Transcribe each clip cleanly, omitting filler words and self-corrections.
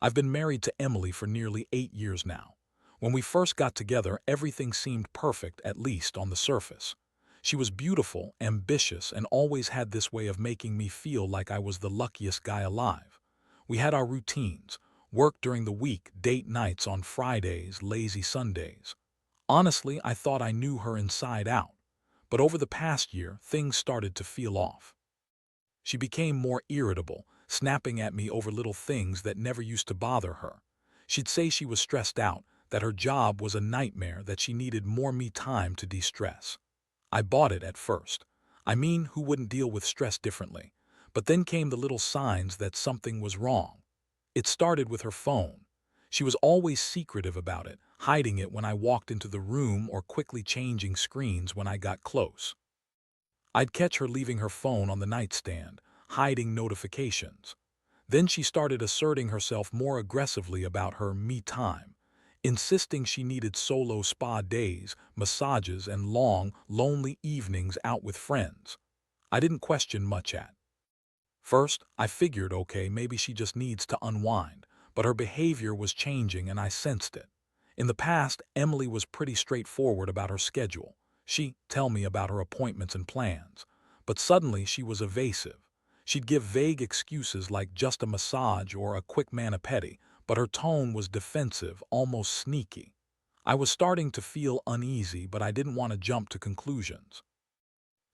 I've been married to Emily for nearly 8 years now. When we first got together, everything seemed perfect, at least on the surface. She was beautiful, ambitious, and always had this way of making me feel like I was the luckiest guy alive. We had our routines: work during the week, date nights on Fridays, lazy Sundays. Honestly, I thought I knew her inside out. But over the past year, things started to feel off. She became more irritable, snapping at me over little things that never used to bother her. She'd say she was stressed out, that her job was a nightmare, that she needed more me time to de-stress. I bought it at first. I mean, who wouldn't deal with stress differently? But then came the little signs that something was wrong. It started with her phone. She was always secretive about it, hiding it when I walked into the room or quickly changing screens when I got close. I'd catch her leaving her phone on the nightstand, hiding notifications. Then she started asserting herself more aggressively about her me time, insisting she needed solo spa days, massages, and long, lonely evenings out with friends. I didn't question much at first. I figured, okay, maybe she just needs to unwind, but her behavior was changing and I sensed it. In the past, Emily was pretty straightforward about her schedule. She'd tell me about her appointments and plans. But suddenly she was evasive. She'd give vague excuses like just a massage or a quick mani-pedi, but her tone was defensive, almost sneaky. I was starting to feel uneasy, but I didn't want to jump to conclusions.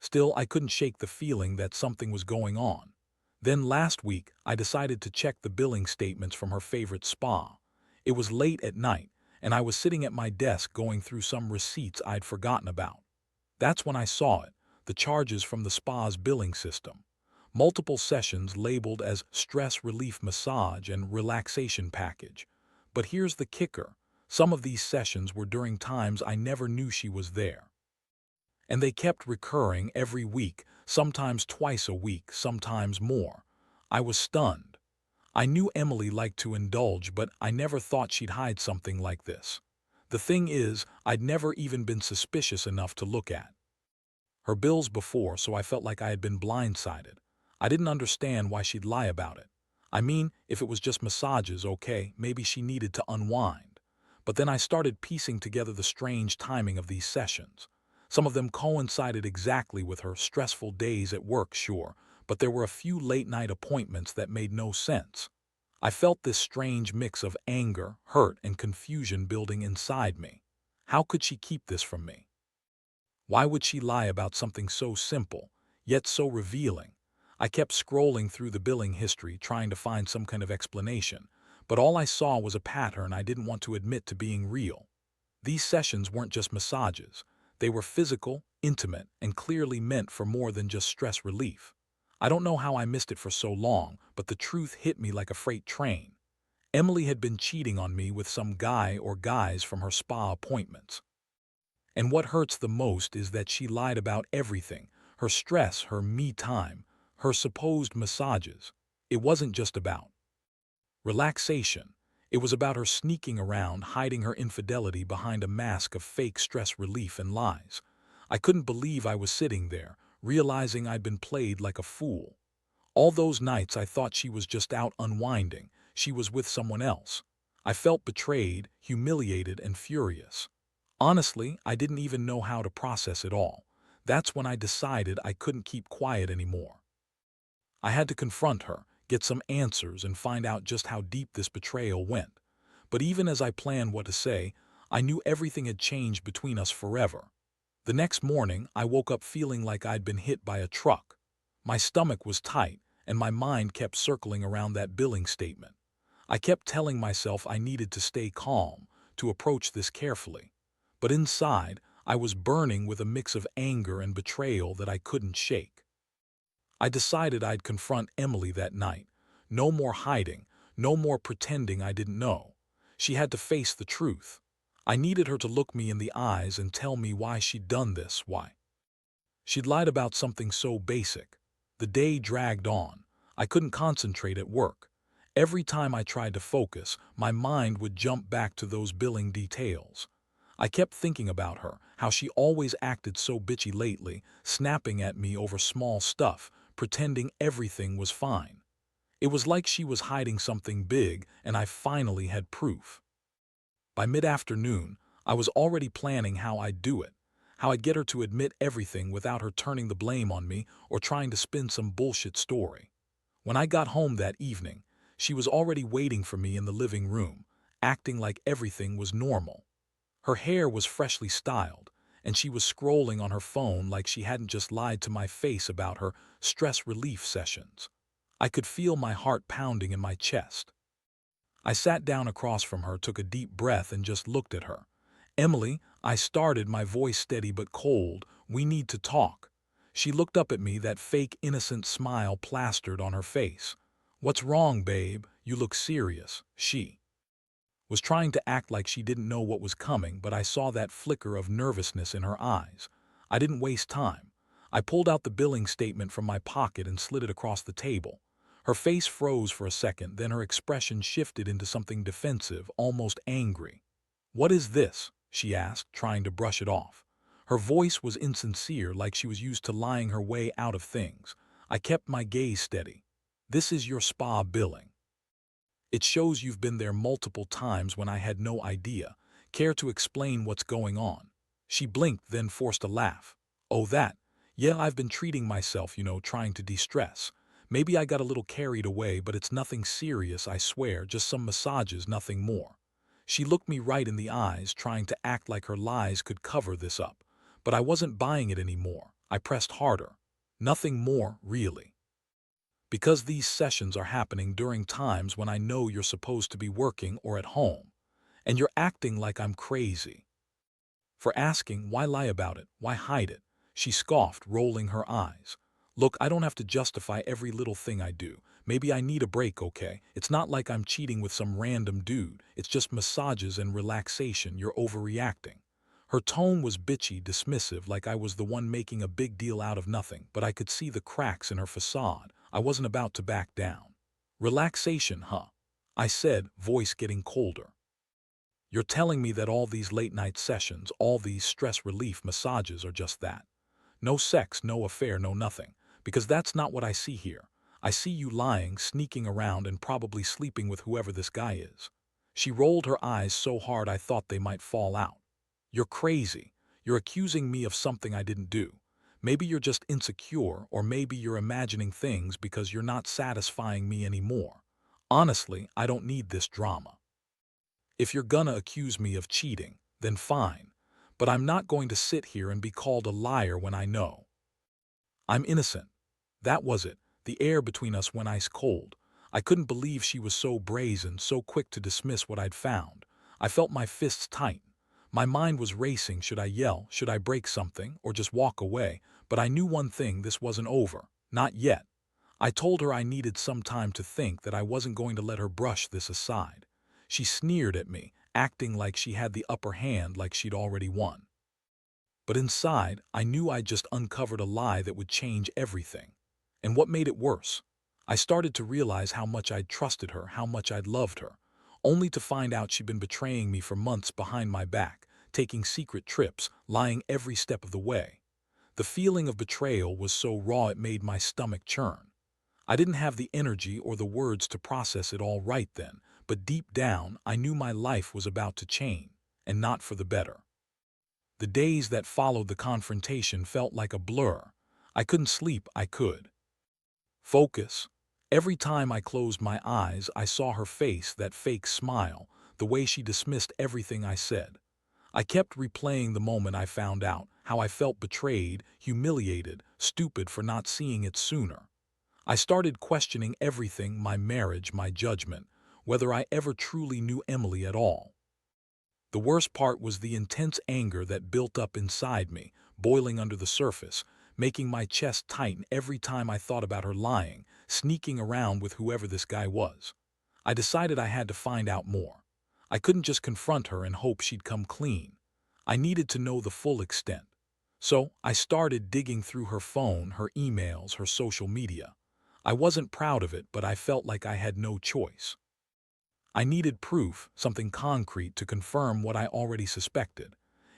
Still, I couldn't shake the feeling that something was going on. Then last week, I decided to check the billing statements from her favorite spa. It was late at night, and I was sitting at my desk going through some receipts I'd forgotten about. That's when I saw it: the charges from the spa's billing system. Multiple sessions labeled as stress relief massage and relaxation package. But here's the kicker: some of these sessions were during times I never knew she was there. And they kept recurring every week, sometimes twice a week, sometimes more. I was stunned. I knew Emily liked to indulge, but I never thought she'd hide something like this. The thing is, I'd never even been suspicious enough to look at her bills before, so I felt like I had been blindsided. I didn't understand why she'd lie about it. I mean, if it was just massages, okay, maybe she needed to unwind. But then I started piecing together the strange timing of these sessions. Some of them coincided exactly with her stressful days at work, sure, but there were a few late-night appointments that made no sense. I felt this strange mix of anger, hurt, and confusion building inside me. How could she keep this from me? Why would she lie about something so simple, yet so revealing? I kept scrolling through the billing history, trying to find some kind of explanation, but all I saw was a pattern I didn't want to admit to being real. These sessions weren't just massages. They were physical, intimate, and clearly meant for more than just stress relief. I don't know how I missed it for so long, but the truth hit me like a freight train. Emily had been cheating on me with some guy or guys from her spa appointments. And what hurts the most is that she lied about everything: her stress, her me time, her supposed massages. It wasn't just about relaxation. It was about her sneaking around, hiding her infidelity behind a mask of fake stress relief and lies. I couldn't believe I was sitting there, realizing I'd been played like a fool. All those nights I thought she was just out unwinding. She was with someone else. I felt betrayed, humiliated, and furious. Honestly, I didn't even know how to process it all. That's when I decided I couldn't keep quiet anymore. I had to confront her, get some answers, and find out just how deep this betrayal went. But even as I planned what to say, I knew everything had changed between us forever. The next morning, I woke up feeling like I'd been hit by a truck. My stomach was tight, and my mind kept circling around that billing statement. I kept telling myself I needed to stay calm, to approach this carefully. But inside, I was burning with a mix of anger and betrayal that I couldn't shake. I decided I'd confront Emily that night. No more hiding, no more pretending I didn't know. She had to face the truth. I needed her to look me in the eyes and tell me why she'd done this, why she'd lied about something so basic. The day dragged on. I couldn't concentrate at work. Every time I tried to focus, my mind would jump back to those billing details. I kept thinking about her, how she always acted so bitchy lately, snapping at me over small stuff, pretending everything was fine. It was like she was hiding something big, and I finally had proof. By mid-afternoon, I was already planning how I'd do it, how I'd get her to admit everything without her turning the blame on me or trying to spin some bullshit story. When I got home that evening, she was already waiting for me in the living room, acting like everything was normal. Her hair was freshly styled, and she was scrolling on her phone like she hadn't just lied to my face about her stress relief sessions. I could feel my heart pounding in my chest. I sat down across from her, took a deep breath, and just looked at her. "Emily," I started, my voice steady but cold, "we need to talk." She looked up at me, that fake innocent smile plastered on her face. "What's wrong, babe? You look serious." She was trying to act like she didn't know what was coming, but I saw that flicker of nervousness in her eyes. I didn't waste time. I pulled out the billing statement from my pocket and slid it across the table. Her face froze for a second, then her expression shifted into something defensive, almost angry. "What is this?" she asked, trying to brush it off. Her voice was insincere, like she was used to lying her way out of things. I kept my gaze steady. "This is your spa billing. It shows you've been there multiple times when I had no idea. Care to explain what's going on?" She blinked, then forced a laugh. "Oh, that? Yeah, I've been treating myself, trying to de-stress. Maybe I got a little carried away, but it's nothing serious, I swear, just some massages, nothing more." She looked me right in the eyes, trying to act like her lies could cover this up. But I wasn't buying it anymore. I pressed harder. "Nothing more, really. Because these sessions are happening during times when I know you're supposed to be working or at home, and you're acting like I'm crazy for asking. Why lie about it? Why hide it?" She scoffed, rolling her eyes. "Look, I don't have to justify every little thing I do. Maybe I need a break, okay? It's not like I'm cheating with some random dude. It's just massages and relaxation. You're overreacting." Her tone was bitchy, dismissive, like I was the one making a big deal out of nothing, but I could see the cracks in her facade. I wasn't about to back down. "Relaxation, huh?" I said, voice getting colder. "You're telling me that all these late-night sessions, all these stress relief massages are just that? No sex, no affair, no nothing? Because that's not what I see here. I see you lying, sneaking around, and probably sleeping with whoever this guy is." She rolled her eyes so hard I thought they might fall out. "You're crazy. You're accusing me of something I didn't do. Maybe you're just insecure, or maybe you're imagining things because you're not satisfying me anymore. Honestly, I don't need this drama. If you're gonna accuse me of cheating, then fine. But I'm not going to sit here and be called a liar when I know I'm innocent." That was it. The air between us went ice cold. I couldn't believe she was so brazen, so quick to dismiss what I'd found. I felt my fists tighten. My mind was racing. Should I yell? Should I break something? Or just walk away? But I knew one thing: this wasn't over. Not yet. I told her I needed some time to think, that I wasn't going to let her brush this aside. She sneered at me, acting like she had the upper hand, like she'd already won. But inside, I knew I'd just uncovered a lie that would change everything. And what made it worse? I started to realize how much I'd trusted her, how much I'd loved her, only to find out she'd been betraying me for months behind my back, taking secret trips, lying every step of the way. The feeling of betrayal was so raw it made my stomach churn. I didn't have the energy or the words to process it all right then, but deep down, I knew my life was about to change, and not for the better. The days that followed the confrontation felt like a blur. I couldn't sleep. I could focus. Every time I closed my eyes, I saw her face, that fake smile, the way she dismissed everything I said. I kept replaying the moment I found out, how I felt betrayed, humiliated, stupid for not seeing it sooner. I started questioning everything: my marriage, my judgment, whether I ever truly knew Emily at all. The worst part was the intense anger that built up inside me, boiling under the surface, making my chest tighten every time I thought about her lying, sneaking around with whoever this guy was. I decided I had to find out more. I couldn't just confront her and hope she'd come clean. I needed to know the full extent. So I started digging through her phone, her emails, her social media. I wasn't proud of it, but I felt like I had no choice. I needed proof, something concrete, to confirm what I already suspected.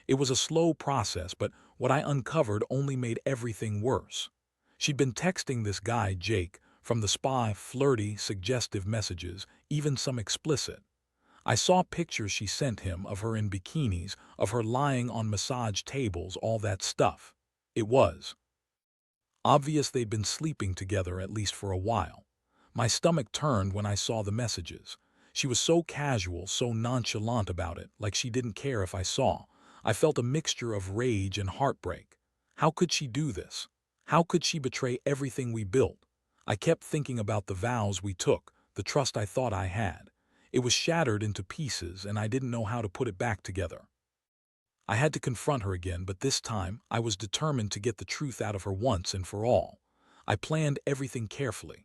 It was a slow process, but what I uncovered only made everything worse. She'd been texting this guy, Jake, From the spy, flirty, suggestive messages, even some explicit. I saw pictures she sent him of her in bikinis, of her lying on massage tables, all that stuff. It was obvious they'd been sleeping together at least for a while. My stomach turned when I saw the messages. She was so casual, so nonchalant about it, like she didn't care if I saw. I felt a mixture of rage and heartbreak. How could she do this? How could she betray everything we built? I kept thinking about the vows we took, the trust I thought I had. It was shattered into pieces, and I didn't know how to put it back together. I had to confront her again, but this time I was determined to get the truth out of her once and for all. I planned everything carefully.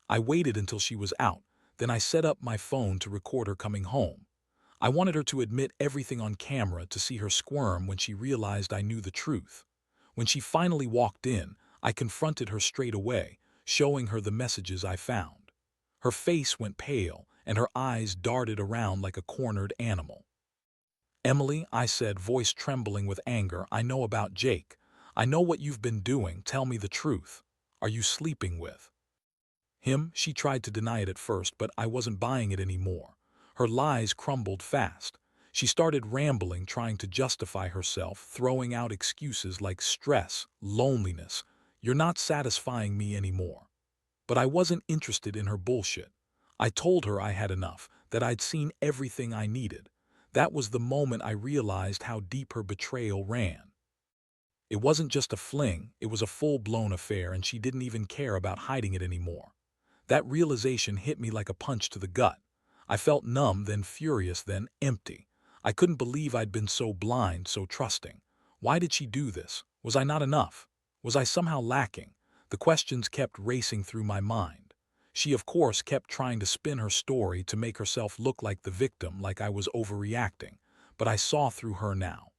I waited until she was out, then I set up my phone to record her coming home. I wanted her to admit everything on camera, to see her squirm when she realized I knew the truth. When she finally walked in, I confronted her straight away, showing her the messages I found. Her face went pale, and her eyes darted around like a cornered animal. "Emily," I said, voice trembling with anger, "I know about Jake. I know what you've been doing. Tell me the truth. Are you sleeping with him?" She tried to deny it at first, but I wasn't buying it anymore. Her lies crumbled fast. She started rambling, trying to justify herself, throwing out excuses like stress, loneliness. "You're not satisfying me anymore." But I wasn't interested in her bullshit. I told her I had enough, that I'd seen everything I needed. That was the moment I realized how deep her betrayal ran. It wasn't just a fling, it was a full-blown affair, and she didn't even care about hiding it anymore. That realization hit me like a punch to the gut. I felt numb, then furious, then empty. I couldn't believe I'd been so blind, so trusting. Why did she do this? Was I not enough? Was I somehow lacking? The questions kept racing through my mind. She, of course, kept trying to spin her story to make herself look like the victim, like I was overreacting. But I saw through her now.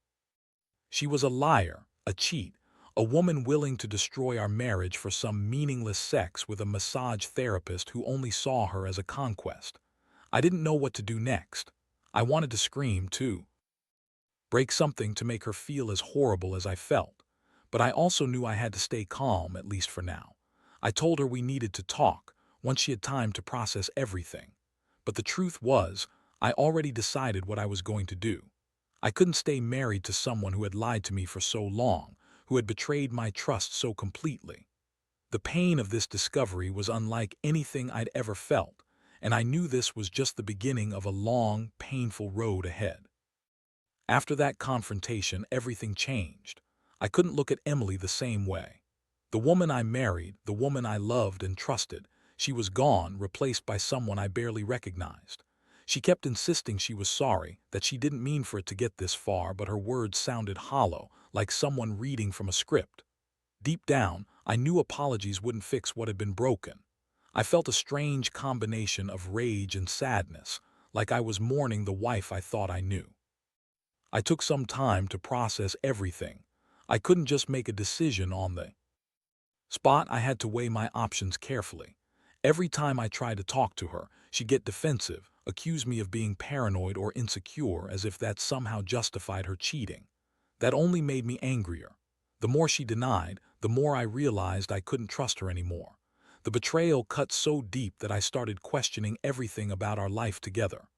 She was a liar, a cheat, a woman willing to destroy our marriage for some meaningless sex with a massage therapist who only saw her as a conquest. I didn't know what to do next. I wanted to scream, too. Break something to make her feel as horrible as I felt. But I also knew I had to stay calm, at least for now. I told her we needed to talk, once she had time to process everything. But the truth was, I already decided what I was going to do. I couldn't stay married to someone who had lied to me for so long, who had betrayed my trust so completely. The pain of this discovery was unlike anything I'd ever felt, and I knew this was just the beginning of a long, painful road ahead. After that confrontation, everything changed. I couldn't look at Emily the same way. The woman I married, the woman I loved and trusted, she was gone, replaced by someone I barely recognized. She kept insisting she was sorry, that she didn't mean for it to get this far, but her words sounded hollow, like someone reading from a script. Deep down, I knew apologies wouldn't fix what had been broken. I felt a strange combination of rage and sadness, like I was mourning the wife I thought I knew. I took some time to process everything. I couldn't just make a decision on the spot. I had to weigh my options carefully. Every time I tried to talk to her, she'd get defensive, accuse me of being paranoid or insecure, as if that somehow justified her cheating. That only made me angrier. The more she denied, the more I realized I couldn't trust her anymore. The betrayal cut so deep that I started questioning everything about our life together.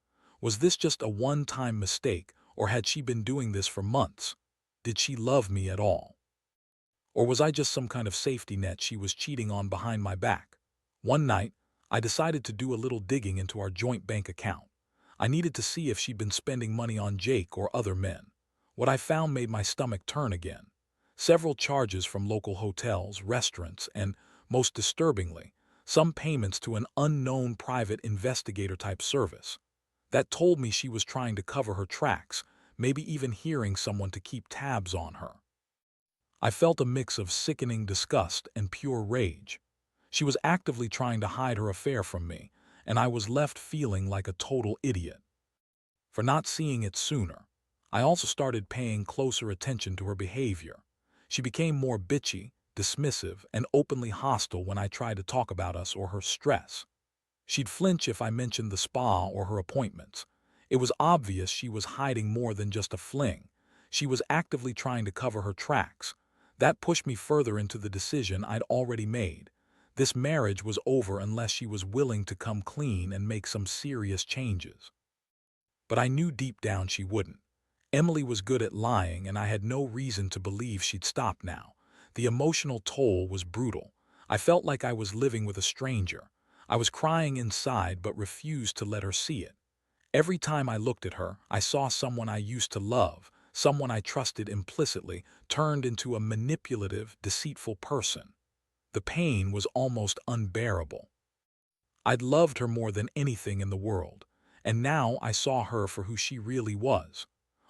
Was this just a one-time mistake, or had she been doing this for months? Did she love me at all? Or was I just some kind of safety net she was cheating on behind my back? One night, I decided to do a little digging into our joint bank account. I needed to see if she'd been spending money on Jake or other men. What I found made my stomach turn again. Several charges from local hotels, restaurants, and, most disturbingly, some payments to an unknown private investigator-type service. That told me she was trying to cover her tracks, maybe even hiring someone to keep tabs on her. I felt a mix of sickening disgust and pure rage. She was actively trying to hide her affair from me, and I was left feeling like a total idiot for not seeing it sooner. I also started paying closer attention to her behavior. She became more bitchy, dismissive, and openly hostile when I tried to talk about us or her stress. She'd flinch if I mentioned the spa or her appointments. It was obvious she was hiding more than just a fling. She was actively trying to cover her tracks. That pushed me further into the decision I'd already made. This marriage was over unless she was willing to come clean and make some serious changes. But I knew deep down she wouldn't. Emily was good at lying, and I had no reason to believe she'd stop now. The emotional toll was brutal. I felt like I was living with a stranger. I was crying inside but refused to let her see it. Every time I looked at her, I saw someone I used to love, someone I trusted implicitly, turned into a manipulative, deceitful person. The pain was almost unbearable. I'd loved her more than anything in the world, and now I saw her for who she really was.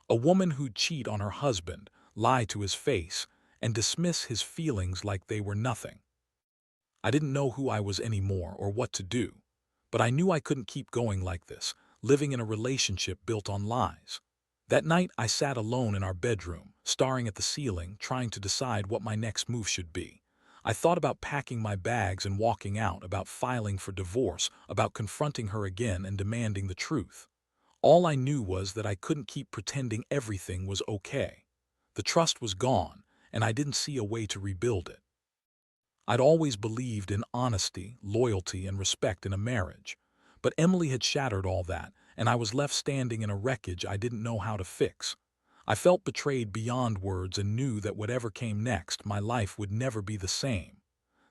A woman who'd cheat on her husband, lie to his face, and dismiss his feelings like they were nothing. I didn't know who I was anymore or what to do, but I knew I couldn't keep going like this, living in a relationship built on lies. That night I sat alone in our bedroom, staring at the ceiling, trying to decide what my next move should be. I thought about packing my bags and walking out, about filing for divorce, about confronting her again and demanding the truth. All I knew was that I couldn't keep pretending everything was okay. The trust was gone, and I didn't see a way to rebuild it. I'd always believed in honesty, loyalty, and respect in a marriage. But Emily had shattered all that, and I was left standing in a wreckage I didn't know how to fix. I felt betrayed beyond words and knew that whatever came next, my life would never be the same.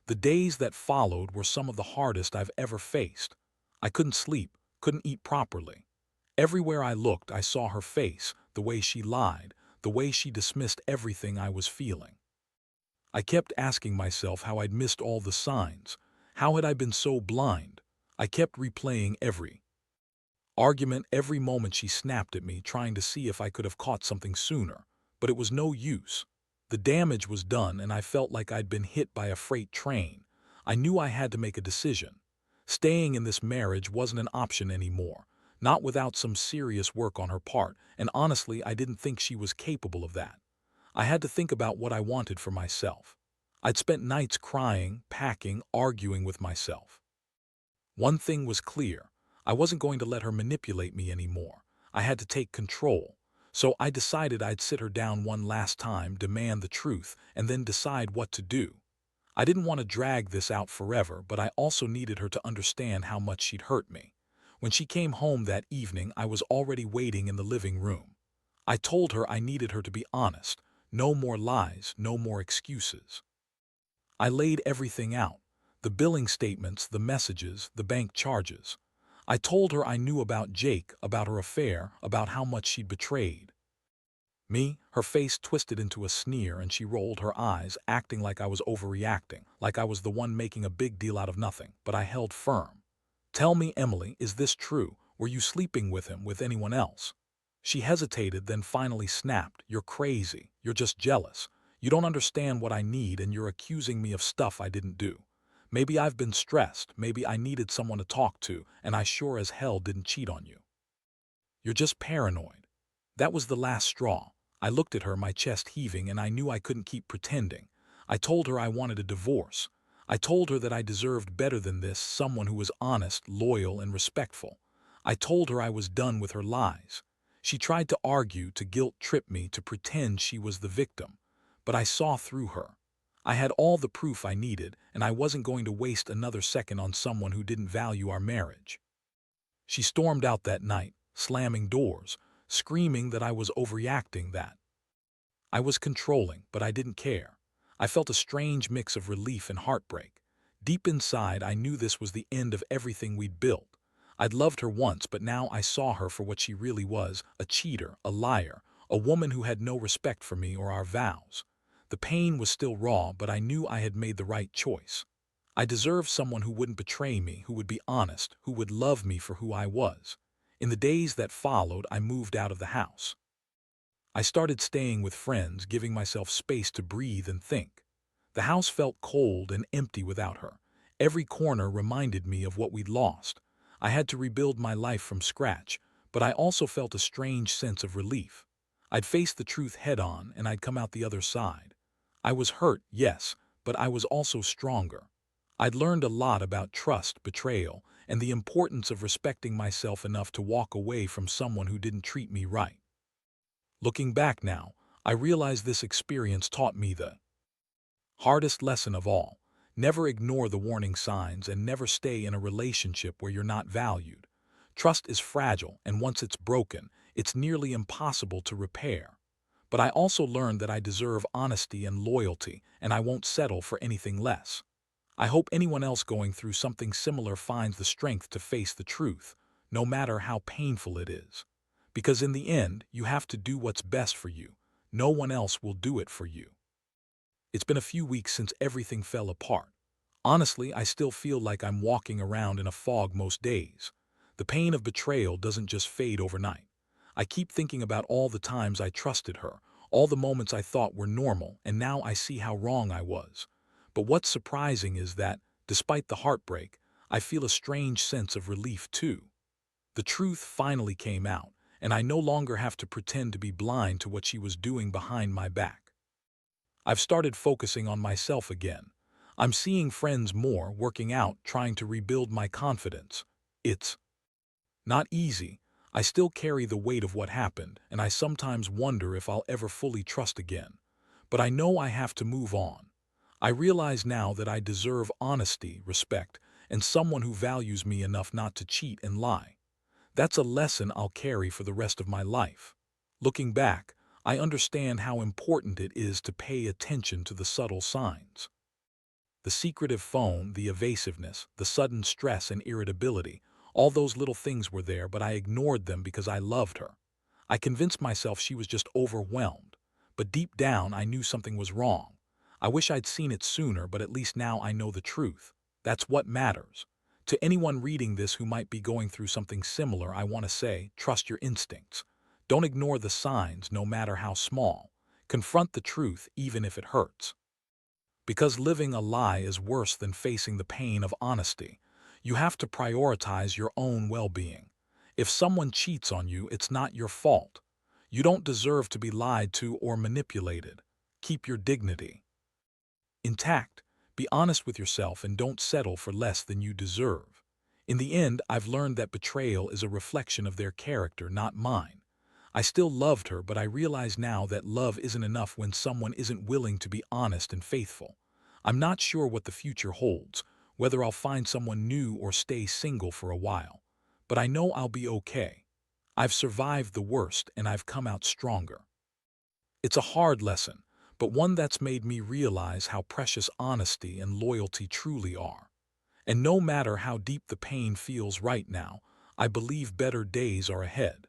The days that followed were some of the hardest I've ever faced. I couldn't sleep, couldn't eat properly. Everywhere I looked, I saw her face, the way she lied, the way she dismissed everything I was feeling. I kept asking myself how I'd missed all the signs. How had I been so blind? I kept replaying every argument, every moment she snapped at me, trying to see if I could have caught something sooner. But it was no use. The damage was done, and I felt like I'd been hit by a freight train. I knew I had to make a decision. Staying in this marriage wasn't an option anymore, not without some serious work on her part, and honestly, I didn't think she was capable of that. I had to think about what I wanted for myself. I'd spent nights crying, packing, arguing with myself. One thing was clear. I wasn't going to let her manipulate me anymore. I had to take control. So I decided I'd sit her down one last time, demand the truth, and then decide what to do. I didn't want to drag this out forever, but I also needed her to understand how much she'd hurt me. When she came home that evening, I was already waiting in the living room. I told her I needed her to be honest. No more lies, no more excuses. I laid everything out. The billing statements, the messages, the bank charges. I told her I knew about Jake, about her affair, about how much she'd betrayed me. Her face twisted into a sneer and she rolled her eyes, acting like I was overreacting, like I was the one making a big deal out of nothing. But I held firm. "Tell me, Emily, is this true? Were you sleeping with him, with anyone else?" She hesitated, then finally snapped, "You're crazy. You're just jealous. You don't understand what I need, and you're accusing me of stuff I didn't do. Maybe I've been stressed, maybe I needed someone to talk to, and I sure as hell didn't cheat on you. You're just paranoid." That was the last straw. I looked at her, my chest heaving, and I knew I couldn't keep pretending. I told her I wanted a divorce. I told her that I deserved better than this, someone who was honest, loyal, and respectful. I told her I was done with her lies. She tried to argue, to guilt-trip me, to pretend she was the victim. But I saw through her. I had all the proof I needed, and I wasn't going to waste another second on someone who didn't value our marriage. She stormed out that night, slamming doors, screaming that I was overreacting, that I was controlling, but I didn't care. I felt a strange mix of relief and heartbreak. Deep inside, I knew this was the end of everything we'd built. I'd loved her once, but now I saw her for what she really was, a cheater, a liar, a woman who had no respect for me or our vows. The pain was still raw, but I knew I had made the right choice. I deserved someone who wouldn't betray me, who would be honest, who would love me for who I was. In the days that followed, I moved out of the house. I started staying with friends, giving myself space to breathe and think. The house felt cold and empty without her. Every corner reminded me of what we'd lost. I had to rebuild my life from scratch, but I also felt a strange sense of relief. I'd faced the truth head-on, and I'd come out the other side. I was hurt, yes, but I was also stronger. I'd learned a lot about trust, betrayal, and the importance of respecting myself enough to walk away from someone who didn't treat me right. Looking back now, I realize this experience taught me the hardest lesson of all. Never ignore the warning signs and never stay in a relationship where you're not valued. Trust is fragile, and once it's broken, it's nearly impossible to repair. But I also learned that I deserve honesty and loyalty, and I won't settle for anything less. I hope anyone else going through something similar finds the strength to face the truth, no matter how painful it is. Because in the end, you have to do what's best for you. No one else will do it for you. It's been a few weeks since everything fell apart. Honestly, I still feel like I'm walking around in a fog most days. The pain of betrayal doesn't just fade overnight. I keep thinking about all the times I trusted her, all the moments I thought were normal, and now I see how wrong I was. But what's surprising is that, despite the heartbreak, I feel a strange sense of relief too. The truth finally came out, and I no longer have to pretend to be blind to what she was doing behind my back. I've started focusing on myself again. I'm seeing friends more, working out, trying to rebuild my confidence. It's not easy. I still carry the weight of what happened, and I sometimes wonder if I'll ever fully trust again. But I know I have to move on. I realize now that I deserve honesty, respect, and someone who values me enough not to cheat and lie. That's a lesson I'll carry for the rest of my life. Looking back, I understand how important it is to pay attention to the subtle signs. The secretive phone, the evasiveness, the sudden stress and irritability, all those little things were there, but I ignored them because I loved her. I convinced myself she was just overwhelmed. But deep down, I knew something was wrong. I wish I'd seen it sooner, but at least now I know the truth. That's what matters. To anyone reading this who might be going through something similar, I want to say, trust your instincts. Don't ignore the signs, no matter how small. Confront the truth, even if it hurts. Because living a lie is worse than facing the pain of honesty. You have to prioritize your own well-being. If someone cheats on you, it's not your fault. You don't deserve to be lied to or manipulated. Keep your dignity intact. Be honest with yourself and don't settle for less than you deserve. In the end, I've learned that betrayal is a reflection of their character, not mine. I still loved her, but I realize now that love isn't enough when someone isn't willing to be honest and faithful. I'm not sure what the future holds, whether I'll find someone new or stay single for a while. But I know I'll be okay. I've survived the worst and I've come out stronger. It's a hard lesson, but one that's made me realize how precious honesty and loyalty truly are. And no matter how deep the pain feels right now, I believe better days are ahead.